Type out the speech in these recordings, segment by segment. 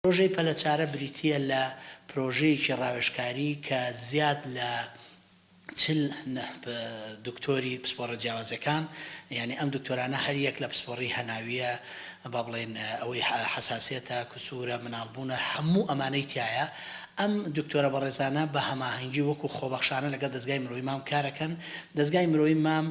پرۆژەی پەلەچارە بریتیە لە پرۆژەیەکی ڕاوێژکاری کە زیاد لە چل دکتۆری پسپۆڕە جیاوازەکان، یعنی ئەم دکتۆرانە هەر یەک لە پسپۆڕی هەناویە، با بڵێن ئەوەی حساسیەتە، کسوورە، مناڵبوونە، هەموو ئەمانەی تایە. ئەم دکتۆرە بەڕێزانە بە هەماهەنگی وەکو خۆبەخشانە لەگەڵ دەستگای مرۆیی مام کارەکەن. دەستگای مرۆیی مام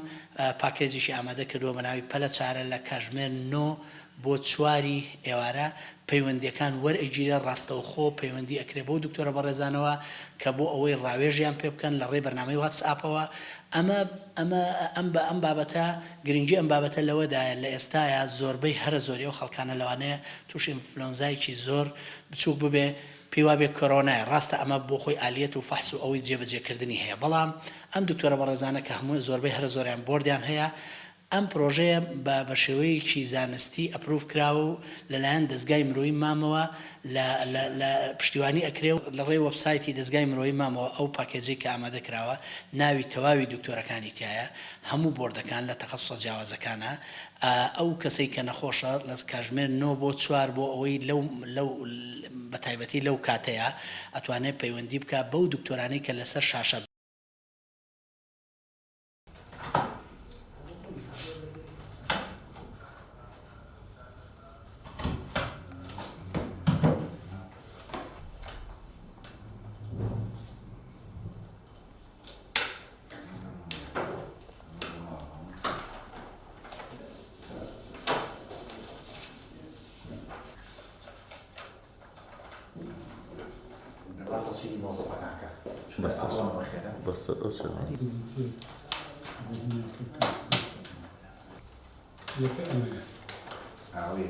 پاکێجێکی ئامادە کردووە بە ناوی پەلەچارە لە کاتژمێر 9 بۆ 4 ئێوارە پەیوەندیەکان وەرئەگیرە، ڕاستەوخۆ پەیوەندی ئەکرێ بۆ دکتۆرە بەڕێزانەوە کە بۆ ئەوەی ڕاوێژیان پێ بکەن لە ڕێی بەرنامەی واتسئاپەوە. ئەم بابەتە گرنگی ئەم بابەتە لەوەدایە لە ئێستاە زۆربەی هەرە زۆری ئەو خەڵکانە لەوانەیە تووشی ئینفلۆنزایکی زۆر بچووک ببێ، پێی وابێ کۆرۆنایە. ڕاستە ئەمە بۆ خۆی ئالیەت و فەحس و ئەوەی جێبەجێکردنی هەیە، بەڵام ئەم دکتۆرە بەڕێزانە کە هەموو زۆربەی هەرە زۆریان بۆردیان هەیە، ئەم پرۆژەیە بە شێوەیەکی زانستی ئەپروف کراوە و لەلایەن دەستگای مرۆیی مامەوە لە پشتیوانی ئەکرێ و لە ڕێی وەبسایتی دەستگای مرۆیی مامەوە ئەو پاکێجەی کە ئامادە کراوە ناوی تەواوی دکتۆرەکانی تایە، هەموو بۆردەکان لە تەخەسوسە جیاوازەکانە. ئەو کەسەی کە نەخۆشە لە کاتژمێر 9 بۆ 4 بۆ ئەوەی لەو بەتایبەتی لەو کاتەیە ئەتوانێت پەیوەندی بکە بەو دکتۆرانەی کە لەسەر شاشە تصوير موظفك عنك شو بس الله بخير بس Ah oui.